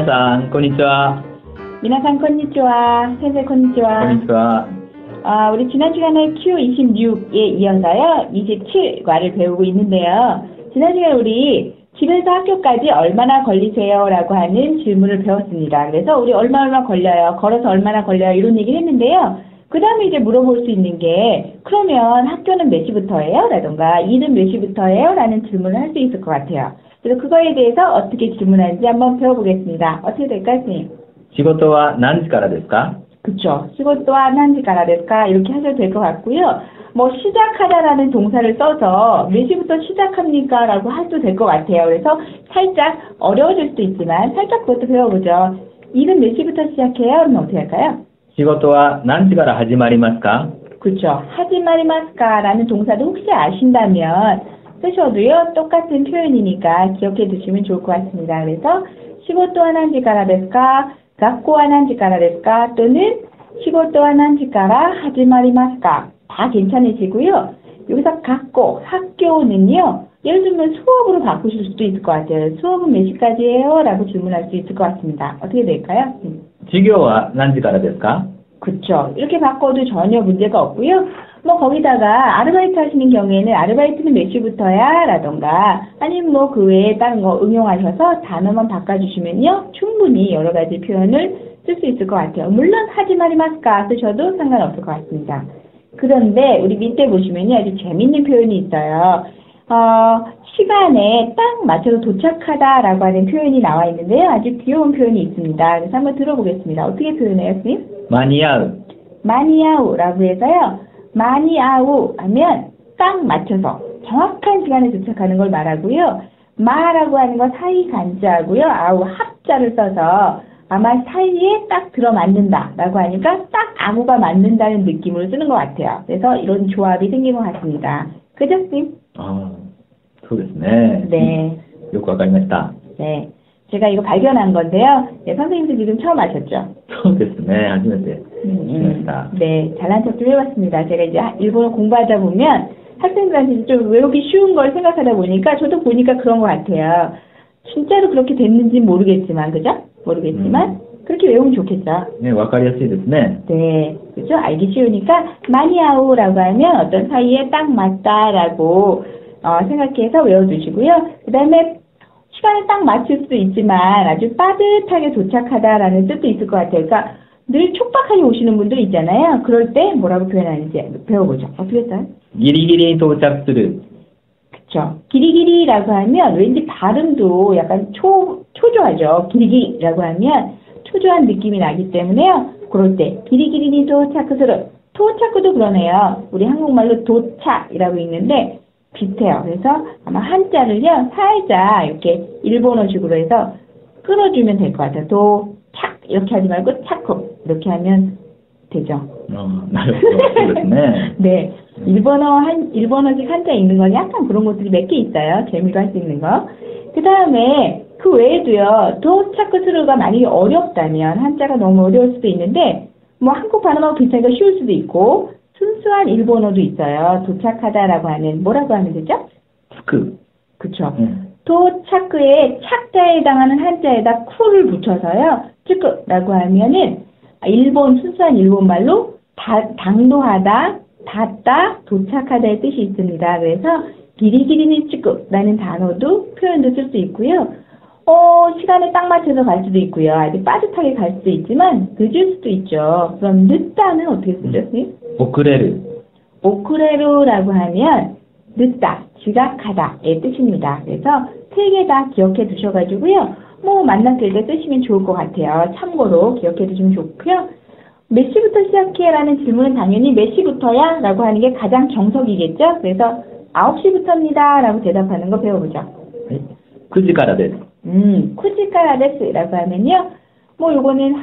皆さん、こんにちは。 미나상 konnichiwa, 선생 konnichiwa. こんにちは。 우리 지난 시간에 Q26에 이어서요, 27과를 배우고 있는데요. 지난 시간에 우리 집에서 학교까지 얼마나 걸리세요? 라고 하는 질문을 배웠습니다. 그래서 우리 얼마 걸려요? 걸어서 얼마나 걸려요? 이런 얘기를 했는데요. 그 다음에 이제 물어볼 수 있는 게, 그러면 학교는 몇 시부터예요? 라던가, 일은 몇 시부터예요? 라는 질문을 할 수 있을 것 같아요. 그래서 그거에 대해서 어떻게 질문하는지 한번 배워보겠습니다. 어떻게 될까요, 선생님? 仕事は何時からですか? 그쵸. 시고또와 난지가라 될까? 이렇게 하셔도 될 것 같고요. 뭐 시작하다라는 동사를 써서 몇 시부터 시작합니까? 라고 해도 될 것 같아요. 그래서 살짝 어려워질 수도 있지만 살짝 그것도 배워보죠. 일은 몇 시부터 시작해요? 그러면 어떻게 할까요? 仕事は何時から始まりますか? 그쵸. 하지마리마스까 라는 동사도 혹시 아신다면 쓰셔도요. 똑같은 표현이니까 기억해 두시면 좋을 것 같습니다. 그래서 시고또와 난지가라 될까?学校は何時からですか? 또는 仕事は何時から始まりますか? 다 괜찮으시고요. 여기서 학교는요. 예를 들면 수업으로 바꾸실 수도 있을 것 같아요. 수업은 몇 시까지예요? 라고 질문할 수 있을 것 같습니다. 어떻게 될까요? 授業は何時からですか? 그쵸. 이렇게 바꿔도 전혀 문제가 없고요. 뭐 거기다가 아르바이트 하시는 경우에는 아르바이트는 몇 시부터야? 라던가 아니면 뭐 그 외에 다른 거 응용하셔서 단어만 바꿔주시면요. 충분히 여러 가지 표현을 쓸 수 있을 것 같아요. 물론 하지마리마스까 쓰셔도 상관없을 것 같습니다. 그런데 우리 밑에 보시면요. 아주 재밌는 표현이 있어요. 시간에 딱 맞춰서 도착하다라고 하는 표현이 나와 있는데요. 아주 귀여운 표현이 있습니다. 그래서 한번 들어보겠습니다. 어떻게 표현해요, 선생님? 間に合う. 마니아우라고 해서요. 마니아우 하면 딱 맞춰서 정확한 시간에 도착하는 걸 말하고요. 마라고 하는 거 사이 간자하고요. 아우 합자를 써서 아마 사이에 딱 들어맞는다라고 하니까 딱 아무가 맞는다는 느낌으로 쓰는 것 같아요. 그래서 이런 조합이 생긴 것 같습니다. 그죠, 선생님? そうですね. 네. よくわかりました. 네. 제가 이거 발견한 건데요. 네, 선생님도 지금 처음 하셨죠? そうですね. 初めて聞きました. 네, 잘난 척 좀 해봤습니다. 제가 이제 일본어 공부하다 보면 학생들한테 좀 외우기 쉬운 걸 생각하다 보니까 저도 보니까 그런 것 같아요. 진짜로 그렇게 됐는지는 모르겠지만, 그죠? 모르겠지만 그렇게 외우면 좋겠죠. 네, わかりやすいですね. 네, 그죠? 알기 쉬우니까 마니아우라고 하면 어떤 사이에 딱 맞다라고 생각해서 외워두시고요. 그 다음에 시간을 딱 맞출 수도 있지만 아주 빠듯하게 도착하다라는 뜻도 있을 것 같아요. 그러니까 늘 촉박하게 오시는 분들 있잖아요. 그럴 때 뭐라고 표현하는지 배워보죠. 어떻게 했어요? ギリギリに到着する. 그쵸. 기리기리라고 하면 왠지 발음도 약간 초조하죠. 기리기리라고 하면 초조한 느낌이 나기 때문에요. 그럴 때 기리기리니 도착스를 도착도 그러네요. 우리 한국말로 도착이라고 읽는데 비슷해요. 그래서 아마 한자를요 살짝 이렇게 일본어식으로 해서 끊어주면 될 것 같아요. 도착 이렇게 하지 말고 착고 이렇게 하면 되죠. 네, 일본어식 한자 읽는 건 약간 그런 것들이 몇 개 있어요. 재미로 할 수 있는 거. 그 다음에 그 외에도요 도착스루가 만약에 어렵다면 한자가 너무 어려울 수도 있는데 뭐 한국 발음하고 비슷하니까 쉬울 수도 있고. 순수한 일본어도 있어요. 도착하다라고 하는 뭐라고 하면 되죠? 츠크. 그쵸. 도착에 착자에 해당하는 한자에다 쿠를 붙여서요. 츠크라고 하면은 순수한 일본말로 당도하다, 닿다, 도착하다의 뜻이 있습니다. 그래서 기리기리니 츠크라는 단어도 표현도 쓸 수 있고요. 시간에 딱 맞춰서 갈 수도 있고요. 아주 빠듯하게 갈 수도 있지만 늦을 수도 있죠. 그럼 늦다는 어떻게 쓰죠, 선생님? 오크레루. 오크레루라고 하면 늦다, 지각하다의 뜻입니다. 그래서 세 개 다 기억해 두셔가지고요. 뭐 만났을 때 쓰시면 좋을 것 같아요. 참고로 기억해 두시면 좋고요. 몇 시부터 시작해? 라는 질문은 당연히 몇 시부터야? 라고 하는 게 가장 정석이겠죠? 그래서 9시부터입니다. 라고 대답하는 거 배워보죠. 9時からです. 9시 까라데스라고 하면요. 뭐 요거는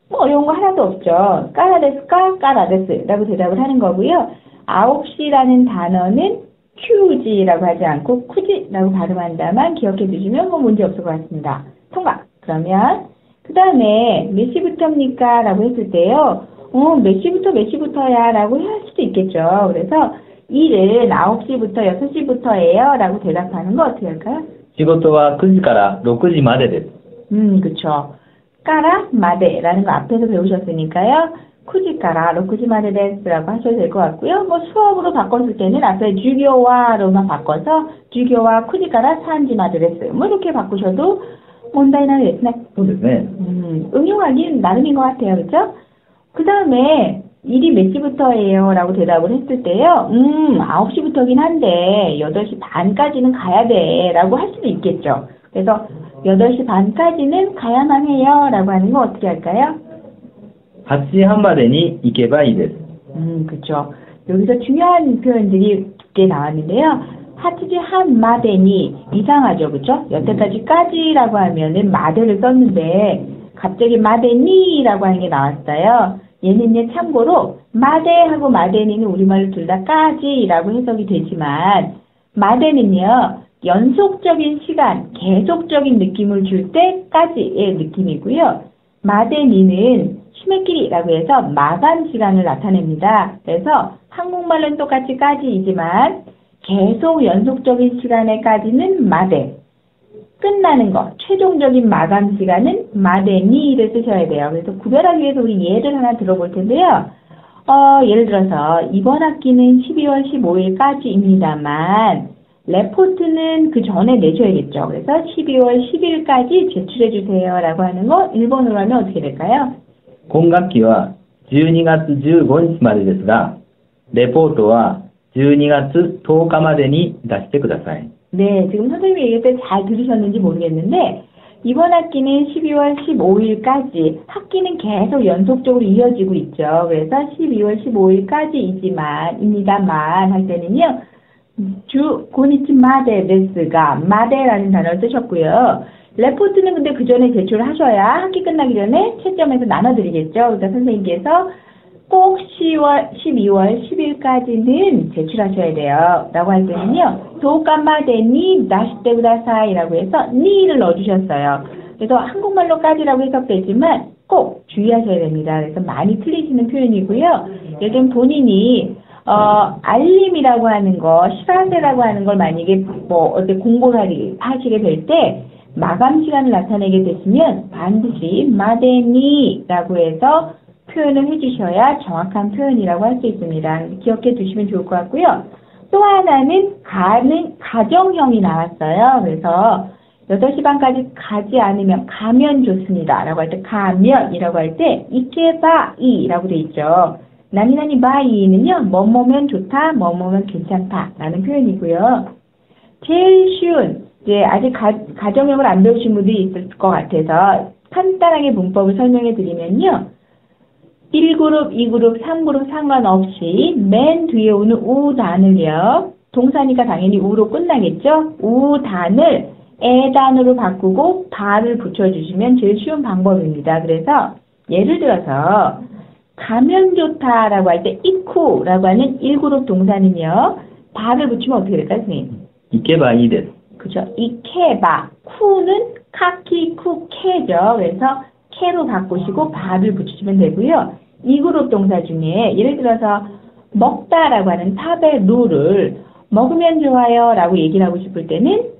뭐 어려운 거 하나도 없죠. 까라데스까 까라데스라고 대답을 하는 거고요. 9시라는 단어는 큐지라고 하지 않고 쿠지라고 발음한다만 기억해 두시면 뭐 문제 없을 것 같습니다. 통과! 그러면 그 다음에 몇 시부터입니까? 라고 했을 때요. 몇 시부터 몇 시부터야? 라고 할 수도 있겠죠. 그래서 일은 9시부터 6시부터예요. 라고 대답하는 거 어떻게 할까요? 仕事は9時から6時までです. 그쵸. 까라 마데라는 거 앞에서 배우셨으니까요. 쿠지까라 로쿠지마데 데스라고 하셔도 될 것 같고요. 뭐 수업으로 바꿨을 때는 앞에 주교와로만 바꿔서 주교와 쿠지까라 산지마데 데스 뭐 이렇게 바꾸셔도 문다이나 데스네. そうですね。응용하기는 나름인 것 같아요. 그렇죠? 그 다음에 일이 몇 시부터예요? 라고 대답을 했을 때요. 9시부터긴 한데 8시 반까지는 가야 돼 라고 할 수도 있겠죠. 그래서 8시 반까지는 가야만 해요 라고 하는 거 어떻게 할까요? 8時半までに行けばいいです。 그렇죠. 여기서 중요한 표현들이 두 개 나왔는데요. 하트지 한 마데니 이상하죠, 그렇죠? 여태까지까지라고 하면은 마데를 썼는데 갑자기 마데니라고 하는 게 나왔어요. 얘는요 참고로 마데하고 마데니는 우리말로 둘 다 까지라고 해석이 되지만 마데는요 연속적인 시간, 계속적인 느낌을 줄 때까지의 느낌이고요. 마데니는締め切리라고 해서 마감 시간을 나타냅니다. 그래서 한국말은 똑같이 까지이지만 계속 연속적인 시간에까지는 마데, 끝나는 거, 최종적인 마감 시간은 마데니를 쓰셔야 돼요. 그래서 구별하기 위해서 우리 예를 하나 들어볼 텐데요. 예를 들어서 이번 학기는 12월 15일까지입니다만 레포트는 그 전에 내셔야겠죠. 그래서 12월 10일까지 제출해 주세요 라고 하는 거 일본어로 하면 어떻게 될까요? 今学期は12月15日までですが、レポートは12月10日までに出してください。 네, 지금 선생님이 얘기할 때 잘 들으셨는지 모르겠는데 이번 학기는 12월 15일까지 학기는 계속 연속적으로 이어지고 있죠. 그래서 12월 15일까지이지만 입니다만 할 때는요. 주 고니치마데 데스가 마데라는 단어를 쓰셨고요. 레포트는 근데 그 전에 제출하셔야 학기 끝나기 전에 채점해서 나눠드리겠죠. 그러니까 선생님께서 꼭 12월 10일까지는 제출하셔야 돼요. 라고 할 때는요. 도까마데니 나시테구다사이라고 해서 니를 넣어주셨어요. 그래서 한국말로까지라고 해석되지만 꼭 주의하셔야 됩니다. 그래서 많이 틀리시는 표현이고요. 요즘 본인이 알림이라고 하는 거, 시간세라고 하는 걸 만약에 뭐 어디 공부를 하시게 될 때 마감 시간을 나타내게 되시면 반드시 마데니라고 해서 표현을 해주셔야 정확한 표현이라고 할 수 있습니다. 기억해 두시면 좋을 것 같고요. 또 하나는 가정형이 나왔어요. 그래서 8시 반까지 가지 않으면 가면 좋습니다. 라고 할 때 가면이라고 할 때 이케바이라고 돼 있죠. 나니나니 바이는요. 뭐뭐면 좋다, 뭐뭐면 괜찮다 라는 표현이고요. 제일 쉬운 이제 아직 가정형을 안 배우신 분들이 있을 것 같아서 간단하게 문법을 설명해 드리면요. 1그룹, 2그룹, 3그룹 상관없이 맨 뒤에 오는 우단을요. 동사니까 당연히 우로 끝나겠죠. 우단을 에단으로 바꾸고 바를 붙여주시면 제일 쉬운 방법입니다. 그래서 예를 들어서 가면 좋다라고 할 때 이쿠라고 하는 1그룹 동사는요. 바를 붙이면 어떻게 될까요, 선생님? 行けばいいです。 그죠. 이케바. 쿠는 카키쿠케죠. 그래서 케로 바꾸시고 바를 붙이시면 되고요. 이 그룹 동사 중에 예를 들어서 먹다라고 하는 타베루를 먹으면 좋아요 라고 얘기를 하고 싶을 때는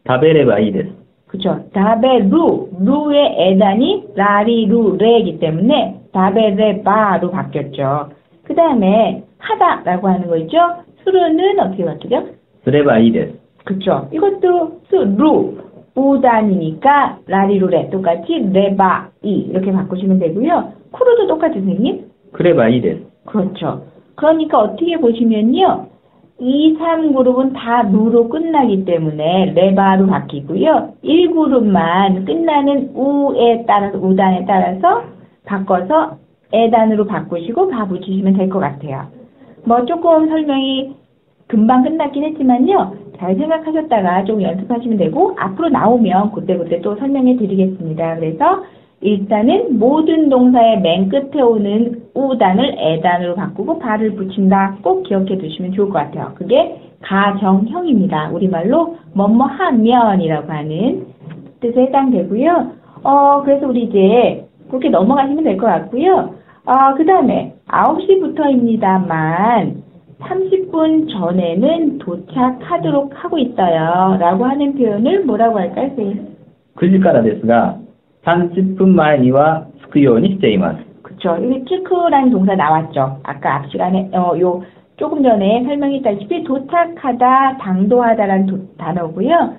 食べればいいです。 그쵸. 다베루. 루의 에단이 라리루레이기 때문에 다베레바로 바뀌었죠. 그 다음에 하다라고 하는 거 있죠. 수루는 어떻게 바뀌죠? すればいいです。 그쵸. 이것도 수루. 우단이니까 라리루레 똑같이 레바이 이렇게 바꾸시면 되고요. 쿠루도 똑같이 선생님? 来ればいいです。 그렇죠. 그러니까 어떻게 보시면요. 2, 3그룹은 다 루로 끝나기 때문에 레바로 바뀌고요. 1그룹만 끝나는 우에 따라서 우단에 따라서 바꿔서 에단으로 바꾸시고 바 붙이시면 될 것 같아요. 뭐 조금 설명이 금방 끝났긴 했지만요. 잘 생각하셨다가 좀 연습하시면 되고 앞으로 나오면 그때 또 설명해 드리겠습니다. 그래서 일단은 모든 동사의 맨 끝에 오는 우단을 에단으로 바꾸고 바를 붙인다. 꼭 기억해 두시면 좋을 것 같아요. 그게 가정형입니다. 우리말로 뭐뭐 하면이라고 하는 뜻에 해당되고요. 그래서 우리 이제 그렇게 넘어가시면 될 것 같고요. 그 다음에 9시부터입니다만 30분 전에는 도착하도록 하고 있어요. 라고 하는 표현을 뭐라고 할까요, 선생님? 9時からですが、30分前には着くようにしています。그쵸. 여기 츠크라는 동사 나왔죠. 아까 앞 시간에, 조금 전에 설명했다시피 도착하다, 당도하다라는 단어고요.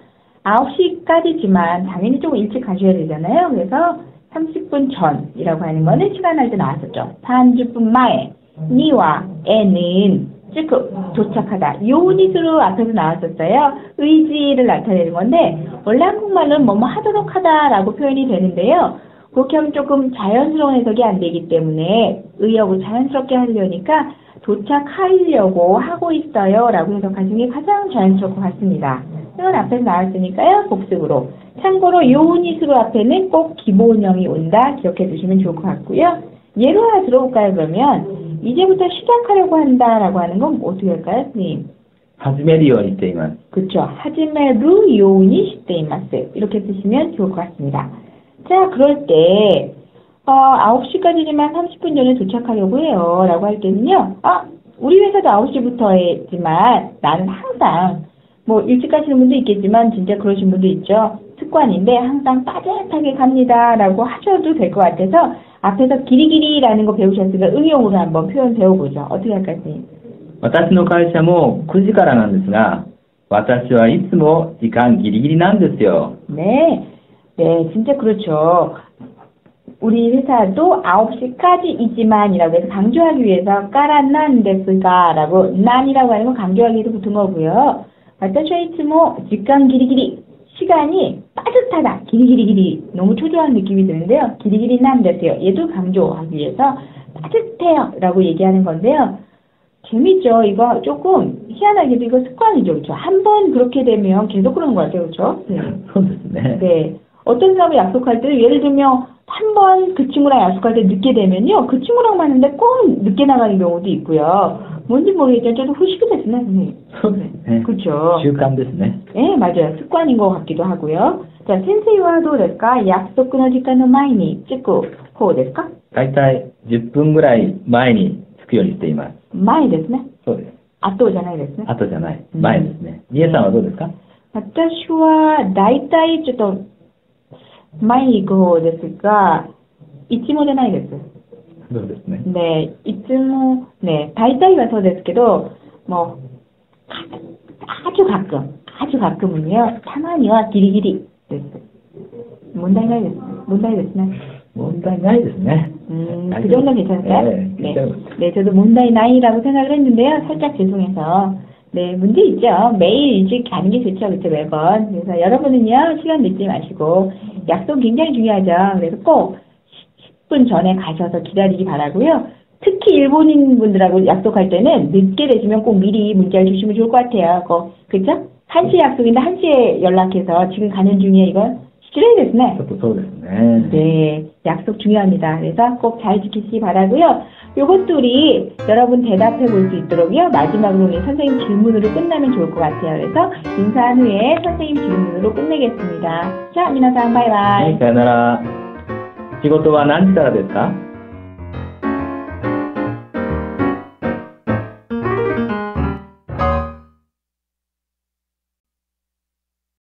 9시까지지만 당연히 조금 일찍 가셔야 되잖아요. 그래서 30분 전이라고 하는 거는 시간할 때 나왔었죠. 30분前, 니와 에는 츠크, 도착하다. 요니스로 앞에서 나왔었어요. 의지를 나타내는 건데 원래 한국말로는 뭐뭐 하도록 하다라고 표현이 되는데요. 그렇게 하면 조금 자연스러운 해석이 안 되기 때문에 의역을 자연스럽게 하려니까 도착하려고 하고 있어요 라고 해석하시는 게 가장 자연스러울 것 같습니다. 이건 앞에서 나왔으니까요. 복습으로. 참고로 요니스로 앞에는 꼭 기본형이 온다 기억해 두시면 좋을 것 같고요. 예로 하나 들어볼까요 그러면? 이제부터 시작하려고 한다라고 하는 건 어떻게 할까요 선생님? 始めるようにしています. 그렇죠. 하지메루 요니 시테이마스 이렇게 쓰시면 좋을 것 같습니다. 자, 그럴 때 9시까지지만 30분 전에 도착하려고 해요. 라고 할 때는요. 우리 회사도 9시부터 했지만 나는 항상 뭐 일찍 가시는 분도 있겠지만 진짜 그러신 분도 있죠. 습관인데 항상 빠듯하게 갑니다. 라고 하셔도 될 것 같아서 앞에서 기리기리라는 거 배우셨으니까 응용으로 한번 표현 배워보죠. 어떻게 할까요, 선생님? 私の会社も9時からなんですが、私はいつも時間ギリギリなんですよ. 네. 네, 진짜 그렇죠. 우리 회사도 9시까지이지만이라고 해서 강조하기 위해서 까라난데스가라고 난이라고 하는 건 강조하기 위해서 붙은 거고요. 와타쇼이츠모 직간 기리기리 시간이 빠듯하다. 기리기리기리 너무 초조한 느낌이 드는데요. 기리기리 난데스요. 얘도 강조하기 위해서 빠듯해요 라고 얘기하는 건데요. 재밌죠. 이거 조금 희한하게도 이거 습관이죠. 그렇죠? 한 번 그렇게 되면 계속 그러는 것 같아요. 그렇죠? 네. 네. 어떤 사람을 약속할 때 예를 들면 한 번 그 친구랑 약속할 때 늦게 되면요. 그 친구랑만 하는데 꼭 늦게 나가는 경우도 있고요. 뭔지 모르겠지만 저도 후식이 됐으나 선생님. 네. 그렇죠. 習慣ですね. 네, 맞아요. 습관인 것 같기도 하고요. 자, 센세이와どうですか? 약속の時間の前に着く方ですか? だいたい10分ぐらい前に着くようにしています. 前ですね. そうです. 後じゃないですね. 後じゃない。前ですね。みえさんはどうですか? 私はだいたいちょっと前に行く方ですが、いつもじゃないです。そうですね。 네, いつも, 네, 大体はそうですけど, 뭐, 아주 가끔은요, たまにはギリギリです。問題ないです。問題ですね。問題ないですね. 그 정도는 괜찮을까요? 네, 네, 저도 문다이 나이라고 생각을 했는데요. 살짝 죄송해서. 네, 문제 있죠. 매일 일찍 가는 게 좋죠. 그쵸, 매번. 그래서 여러분은요, 시간 늦지 마시고, 약속 굉장히 중요하죠. 그래서 꼭 10분 전에 가셔서 기다리기 바라고요. 특히 일본인 분들하고 약속할 때는 늦게 되시면 꼭 미리 문자를 주시면 좋을 것 같아요. 그쵸? 1시 약속인데 1시에 연락해서 지금 가는 중이에요, 이건. 실례됐네. 네, 약속 중요합니다. 그래서 꼭 잘 지키시기 바라고요. 요것들이 여러분 대답해 볼 수 있도록요. 마지막으로 우리 선생님 질문으로 끝나면 좋을 것 같아요. 그래서 인사한 후에 선생님 질문으로 끝내겠습니다. 자, 미나상 바이바이. さよなら。仕事は何時からですか?